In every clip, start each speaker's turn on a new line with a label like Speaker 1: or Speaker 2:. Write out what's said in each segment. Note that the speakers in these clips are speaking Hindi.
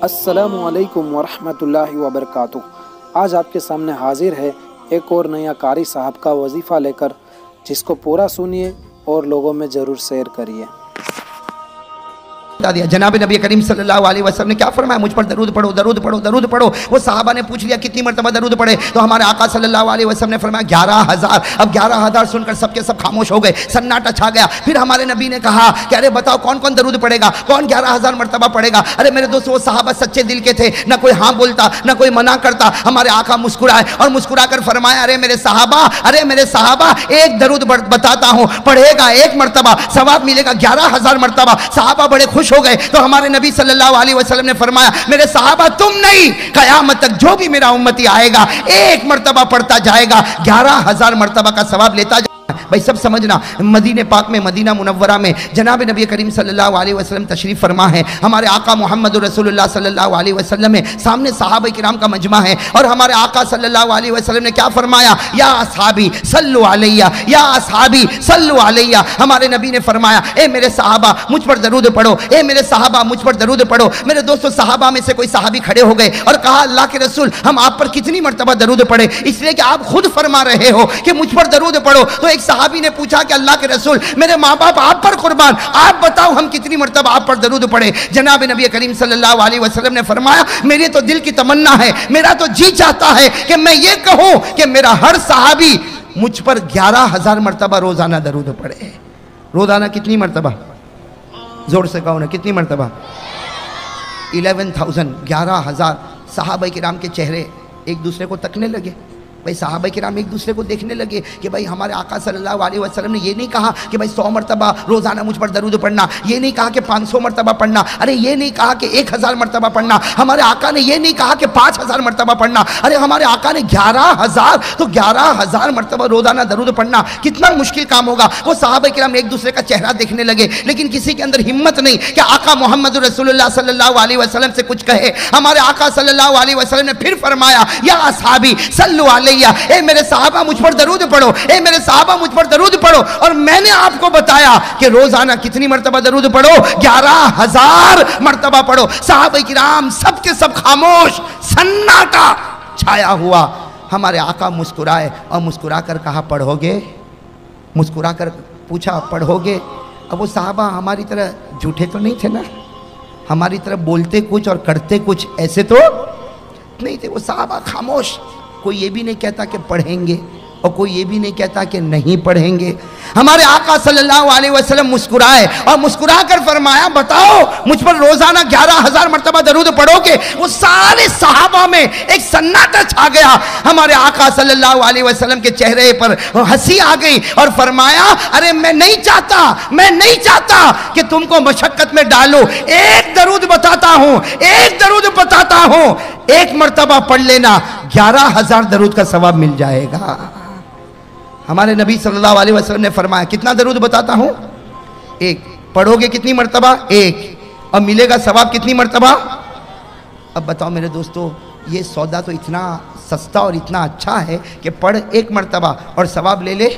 Speaker 1: अस्सलामुअलैकुम वरहमतुल्लाहि वबरकातुह। आज आपके सामने हाजिर है एक और नया कारी साहब का वजीफ़ा लेकर, जिसको पूरा सुनिए और लोगों में ज़रूर शेयर करिए।
Speaker 2: जनाब नबी करीम सल्लल्लाहु अलैहि वसल्लम ने क्या फरमाया, मुझ पर दरूद पढ़ो, दरूद पढ़ो, दरूद पढ़ो। वो सहाबा ने पूछ लिया कितनी मरतबा दरूद पढ़े, तो हमारे आका सल्लल्लाहु अलैहि वसल्लम ने फरमाया 11,000। अब 11,000 सुनकर सबके सब खामोश हो गए, सन्नाटा छा गया। फिर हमारे नबी ने कहा कि अरे बताओ कौन कौन दरूद पढ़ेगा, कौन 11,000 मरतबा पढ़ेगा। अरे मेरे दोस्तों, वो सहाबा सच्चे दिल के थे, ना कोई हाँ बोलता ना कोई मना करता। हमारे आका मुस्कुराए और मुस्कुरा कर फरमाया, अरे मेरे साहबा एक दरूद बताता हूँ, पढ़ेगा एक मरतबा सवाब मिलेगा 11,000 मरतबा। सहाबा बड़े खुश हो गए। तो हमारे नबी सल्लल्लाहु अलैहि वसल्लम ने फरमाया, मेरे सहाबा तुम नहीं, कयामत तक जो भी मेरा उम्मती आएगा एक मरतबा पढ़ता जाएगा, 11,000 मरतबा का सवाब लेता जाएगा। भाई सब समझना, मदीने पाक में, मदीना मुनव्वरा में जनाब नबी करीम सल्लल्लाहु अलैहि वसल्लम तशरीफ़ फरमा है। हमारे आका मोहम्मद रसूलुल्लाह सल्लल्लाहु अलैहि वसल्लम है, सामने सहाबा किराम का मजमा है। और हमारे आका सल्लल्लाहु अलैहि वसल्लम ने क्या फरमाया, या असहाबी सल्लु अलैया, या असहाबी सल्लु अलैया। हमारे नबी ने फरमाया, ए मेरे सहाबा मुझ पर दरूद पढ़ो, ए मेरे सहाबा मुझ पर दरूद पढ़ो। मेरे दोस्तों, सहाबा में से कोई सहाबी खड़े हो गए और कहा, अल्लाह के रसूल हम आप पर कितनी मरतबा दरूद पढ़े, इसलिए कि आप खुद फरमा रहे हो कि मुझ पर दरूद पढ़ो। तो एक सहाबी ने पूछा कि अल्लाह के रसूल, मेरे माँ बाप आप पर कुर्बान, आप बताओ हम कितनी मरतबा आप पर दरूद पढ़े। जनाब नबी करीम सल्लल्लाहु अलैहि वसल्लम ने फरमाया, मेरे तो दिल की तमन्ना है, मेरा तो जी चाहता है कि मैं ये कहूं कि मेरा हर सहाबी मुझ पर 11,000 मरतबा रोजाना दरूद पढ़े। रोजाना कितनी मरतबा, जोर से कहो ना, कितनी मरतबा? 11,000, 11,000। सहाबा किराम के चेहरे एक दूसरे को तकने लगे। भाई सहाबा किराम एक दूसरे को देखने लगे कि भाई हमारे आका सल्लल्लाहु अलैहि वसल्लम ने ये नहीं कहा कि भाई 100 मरतबा रोज़ाना मुझ पर दरूद पढ़ना, ये नहीं कहा कि 500 मरतबा पढ़ना, अरे ये नहीं कहा कि 1,000 मरतबा पढ़ना। हमारे आका ने ये नहीं कहा कि 5,000 मरतबा पढ़ना, अरे हमारे आका ने 11,000, तो 11,000 मरतबा रोज़ाना दरूद पढ़ना कितना मुश्किल काम होगा। वो सहाबा किराम एक दूसरे का चेहरा देखने लगे, लेकिन किसी के अंदर हिम्मत नहीं कि आका मोहम्मद रसूलुल्लाह सल्लल्लाहु अलैहि वसल्लम से कुछ कहे। हमारे आका सल्लल्लाहु अलैहि वसल्लम ने फिर फरमाया, या असहाबी सल्लु अलैया, ए मेरे सहाबा मुझ पर दरूद पढ़ो, ए मेरे सहाबा मुझ पर दरूद पढ़ो। और मैंने आपको बताया कि रोजाना कितनी मरतबा दरूद पढ़ो, 11,000 मरतबा पढ़ो। सहाबा किराम सबके सब खामोश, सन्नाटा छाया हुआ। हमारे आका मुस्कुराए और मुस्कुरा कर कहा, पढ़ोगे? मुस्कुरा कर पूछा, पढ़ोगे? अब वो सहाबा हमारी तरह झूठे तो नहीं थे ना, हमारी तरह बोलते कुछ और करते कुछ ऐसे तो नहीं थे। वो सहाबा खामोश, कोई ये भी नहीं कहता कि पढ़ेंगे और कोई ये भी नहीं कहता कि नहीं पढ़ेंगे। हमारे आका सल्लल्लाहु अलैहि वसल्लम मुस्कुराए और मुस्कुरा कर फरमाया, बताओ मुझ पर रोजाना 11,000 मरतबा दरूद पढ़ोगे? वो सारे सहाबा में एक सन्नाटा छा गया। हमारे आका सल्लल्लाहु अलैहि वसल्लम के चेहरे पर हंसी आ गई और फरमाया, अरे मैं नहीं चाहता कि तुमको मशक्कत में डालूं। एक दरूद बताता हूं, एक मरतबा पढ़ लेना, 11,000 दरूद का सवाब मिल जाएगा। हमारे नबी सल्लल्लाहु अलैहि वसल्लम ने फरमाया, कितना दरूद बताता हूं? एक। पढ़ोगे कितनी मरतबा? एक। और मिलेगा सवाब कितनी मरतबा? अब बताओ मेरे दोस्तों, ये सौदा तो इतना सस्ता और इतना अच्छा है कि पढ़ एक मरतबा और सवाब ले ले।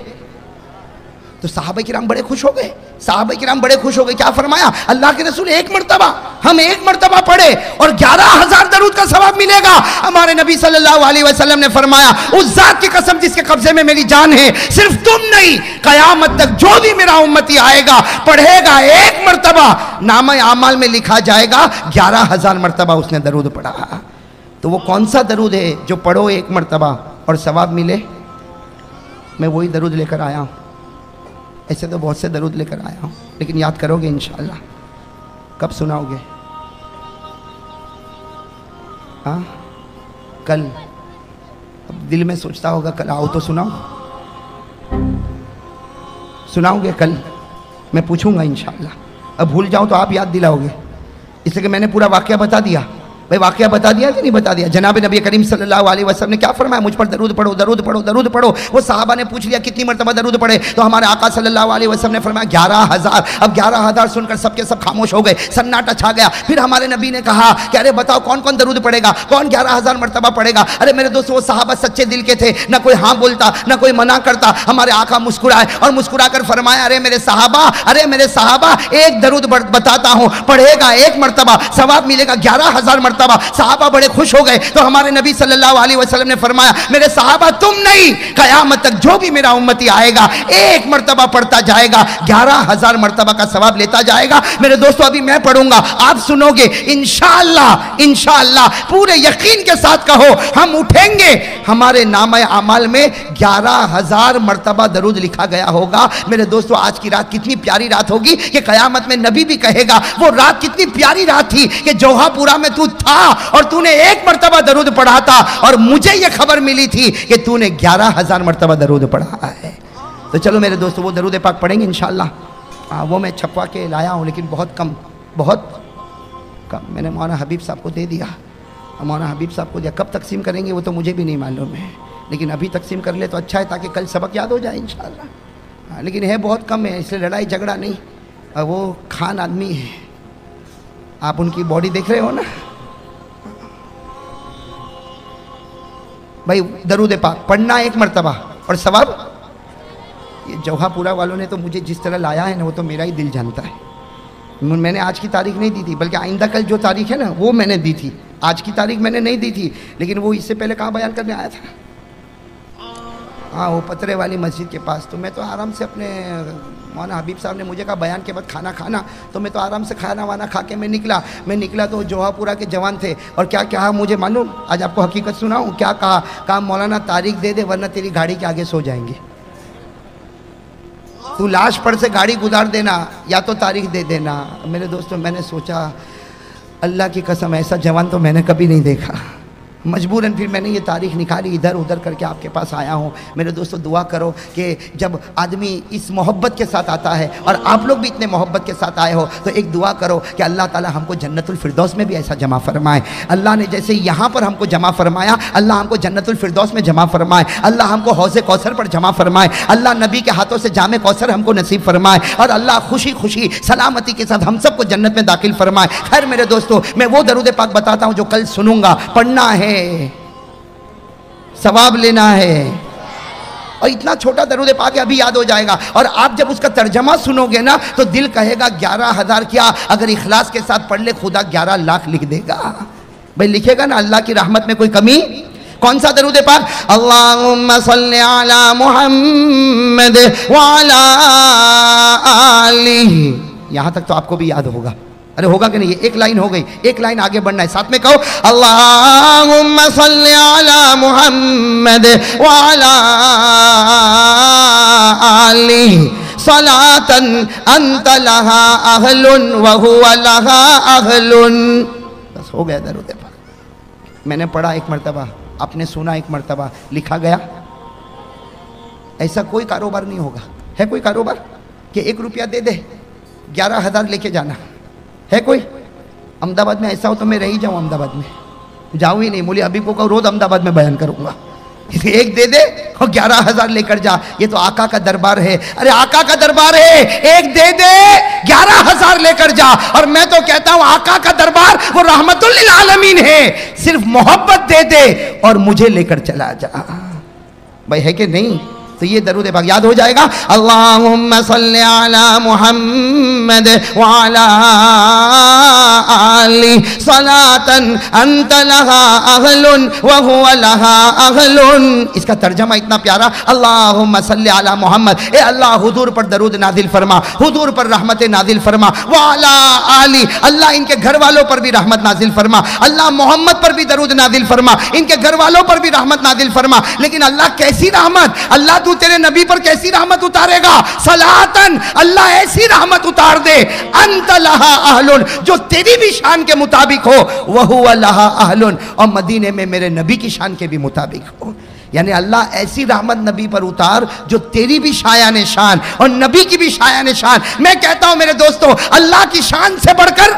Speaker 2: तो सहाबा किराम बड़े खुश हो गए, क्या फरमाया, अल्लाह के रसूल एक मरतबा, हम एक मरतबा पढ़े और 11,000 दरूद का सवाब मिलेगा। हमारे नबी सल्लल्लाहु अलैहि वसल्लम ने फरमाया, उस जात की कसम जिसके कब्जे में मेरी जान है, सिर्फ तुम नहीं, कयामत तक जो भी मेरा उम्मती आएगा पढ़ेगा एक मरतबा, नामा आमाल में लिखा जाएगा 11,000 मरतबा उसने दरूद पढ़ा। तो वो कौन सा दरूद है जो पढ़ो एक मरतबा और सवाब मिले? मैं वही दरूद लेकर आया हूँ। ऐसे तो बहुत से दरूद लेकर आया हूँ, लेकिन याद करोगे इंशाअल्लाह? कब सुनाओगे? हाँ, कल। अब दिल में सोचता होगा कल आओ तो सुनाओगे कल? मैं पूछूंगा इंशाअल्लाह। अब भूल जाऊं तो आप याद दिलाओगे, इसलिए कि मैंने पूरा वाकया बता दिया। भाई वाकया बता दिया कि नहीं बता दिया? जनाब नबी करीम सल्लल्लाहु अलैहि वसल्लम ने क्या फरमाया? मुझ पर दरूद पढ़ो, दरूद पढ़ो, दरूद पढ़ो। वो सहाबा ने पूछ लिया कितनी मरतबा दरूद पढ़े? तो हमारे आका सल्लल्लाहु अलैहि वसल्लम ने फरमाया 11,000। अब 11,000 सुनकर सबके सब खामोश हो गए, सन्नाटा छा गया। फिर हमारे नबी ने कहा कि अरे बताओ कौन कौन दरूद पढ़ेगा, कौन 11,000 मरतबा पढ़ेगा? अरे मेरे दोस्तों, वो सहाबा सच्चे दिल के थे, ना कोई हाँ बोलता ना कोई मना करता। हमारे आका मुस्कुराए और मुस्कुराकर फरमाया अरे मेरे सहाबा, एक दरूद बताता हूँ, पढ़ेगा एक मरतबा सवाब मिलेगा 11,000 मरतबा। सहाबा बड़े खुश हो गए। तो हमारे नबी सल्लल्लाहु अलैहि वसल्लम ने फरमाया मेरे सहाबा तुम नहीं, कयामत तक जो भी मेरा उम्मती आएगा एक मरतबा पढ़ता जाएगा 11,000 मरतबा का सवाब लेता जाएगा। मेरे दोस्तों अभी मैं पढ़ूंगा, आप सुनोगे, इंशाअल्लाह इंशाअल्लाह पूरे यकीन के साथ कहो हम उठेंगे, हमारे नामे अमाल में 11,000 मरतबा दरूद लिखा गया होगा। मेरे दोस्तों आज की रात कितनी प्यारी रात होगी कि कयामत में नबी भी कहेगा वो रात कितनी प्यारी रात थी कि जोहापुरा में तू था और तूने एक मरतबा दरूद पढ़ा था और मुझे ये खबर मिली थी कि तूने 11,000 मरतबा दरूद पढ़ा है। तो चलो मेरे दोस्तों वो दरूद पाक पढ़ेंगे इंशाअल्लाह। वो मैं छपवा के लाया हूँ लेकिन बहुत कम मैंने मौलाना हबीब साहब को दे दिया। मौलाना हबीब साहब को दिया, कब तकसीम करेंगे वो तो मुझे भी नहीं मालूम है, लेकिन अभी तकसीम कर ले तो अच्छा है ताकि कल सबक याद हो जाए इंशाअल्लाह। लेकिन है बहुत कम है, इसलिए लड़ाई झगड़ा नहीं। वो खान आदमी है, आप उनकी बॉडी देख रहे हो ना भाई। दरूद पाक पढ़ना एक मरतबा और सवाब। ये जौहापुरा वालों ने तो मुझे जिस तरह लाया है ना वो तो मेरा ही दिल जानता है। मैंने आज की तारीख नहीं दी थी, बल्कि आइंदा कल जो तारीख है ना वो मैंने दी थी, आज की तारीख मैंने नहीं दी थी। लेकिन वो इससे पहले कहाँ बयान करने आया था? हाँ वो पतरे वाली मस्जिद के पास। तो मैं तो आराम से अपने मौलाना हबीब साहब ने मुझे कहा बयान के बाद खाना खाना, तो मैं तो आराम से खाना वाना खा के मैं निकला तो जौहापुरा के जवान थे। और क्या कहा मुझे मालूम? आज आपको हकीकत सुनाऊँ क्या कहा मौलाना तारीख दे दे वरना तेरी गाड़ी के आगे सो जाएंगे। तू लाश पर से गाड़ी गुजार देना या तो तारीख दे देना। मेरे दोस्तों मैंने सोचा अल्लाह की कसम ऐसा जवान तो मैंने कभी नहीं देखा। मजबूरन फिर मैंने ये तारीख निकाली, इधर उधर करके आपके पास आया हूँ। मेरे दोस्तों दुआ करो कि जब आदमी इस मोहब्बत के साथ आता है और आप लोग भी इतने मोहब्बत के साथ आए हो तो एक दुआ करो कि अल्लाह ताला हमको जन्नतुल फिरदौस में भी ऐसा जमा फरमाए। अल्लाह ने जैसे यहाँ पर हमको जमा फरमाया, अल्लाह हमको जन्नतुल फिरदौस में जमा फरमाए। अल्लाह हमको हौज़े कौसर पर जमा फरमाए। अल्लाह नबी के हाथों से जामे कौसर हमको नसीब फरमाए और अल्लाह खुशी खुशी सलामती के साथ हम सबको जन्नत में दाखिल फरमाए। खैर मेरे दोस्तों मैं वो दरूद पाक बताता हूँ जो कल सुनूंगा, पढ़ना है, सवाब लेना है। और इतना छोटा दरूद पाक अभी याद हो जाएगा और आप जब उसका तर्जमा सुनोगे ना तो दिल कहेगा 11,000 क्या, अगर इखलास के साथ पढ़ ले खुदा 11 लाख लिख देगा। भाई लिखेगा ना, अल्लाह की रहमत में कोई कमी। कौन सा दरूद पाक? अल्लाहुम्मा सल्ली अला मुहम्मद व अला आलिही। यहां तक तो आपको भी याद होगा। अरे होगा कि नहीं? एक लाइन हो गई, एक लाइन आगे बढ़ना है, साथ में कहो अल्लाहुम्मा सल्ली अला मुहम्मद व अला आलिही सलातन अंत लहा अहलुन व हुवा लहा अहलुन। बस हो गया दरूद पाक। मैंने पढ़ा एक मरतबा, आपने सुना एक मरतबा, लिखा गया। ऐसा कोई कारोबार नहीं होगा। है कोई कारोबार कि 1 रुपया दे दे 11,000 लेके जाना? है कोई? अहमदाबाद में ऐसा हो तो मैं रही जाऊँ, अहमदाबाद में जाऊँ ही नहीं। बोले अभी को रोज अहमदाबाद में बयान करूँगा। एक दे दे और 11,000 लेकर जा। ये तो आका का दरबार है। अरे आका का दरबार है, एक दे दे 11,000 लेकर जा। और मैं तो कहता हूँ आका का दरबार वो रहमतुल लिल आलमीन है। सिर्फ मोहब्बत दे दे और मुझे लेकर चला जा। भाई है कि नहीं? तो ये दरूद पाक याद हो जाएगा। अल्लाहुम्मा सल्ली अला मुहम्मद व अला आलिही सलातन अंत लहा अहलुन व हुवा लहा अहलुन। इसका तर्जमा इतना प्यारा, अल्लाहुम्मा सल्ली अला मुहम्मद, ए अल्लाह हुजूर पर दरूद नाजिल फरमा, हुजूर पर रहमत नाजिल फरमा। व अला आलिही, अल्लाह इनके घर वालों पर भी रहमत नाजिल फरमा। अल्लाह मोहम्मद पर भी दरूद नाजिल फरमा, इनके घर वालों पर भी रहमत नाजिल फरमा। लेकिन अल्लाह कैसी रहमत? अल्लाह तू तेरे नबी पर कैसी रहमत उतारेगा? सलातन, अल्लाह ऐसी रहमत उतार दे अंत लहा अहलुन, जो तेरी भी शान के मुताबिक हो, वहुवा लहा अहलुन, और मदीने में मेरे नबी की शान के भी मुताबिक हो। यानी अल्लाह ऐसी रहमत नबी पर उतार जो तेरी भी शायान शान और नबी की भी शायान शान। मैं कहता हूं मेरे दोस्तों, अल्लाह की शान से बढ़कर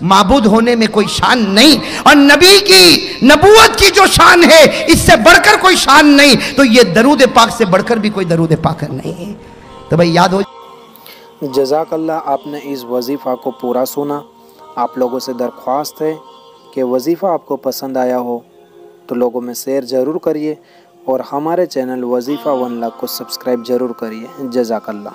Speaker 2: माबूद होने में कोई शान नहीं, और नबी की नबूवत की जो शान है इससे बढ़कर कोई शान नहीं, तो ये दरूद पाक से बढ़कर भी कोई दरूद पाक नहीं है। तो भाई याद हो।
Speaker 1: जज़ाकल्लाह, आपने इस वजीफ़ा को पूरा सुना। आप लोगों से दरख्वास्त है कि वजीफ़ा आपको पसंद आया हो तो लोगों में शेयर ज़रूर करिए और हमारे चैनल वजीफ़ा 1 लाख को सब्सक्राइब ज़रूर करिए। जज़ाकल्लाह।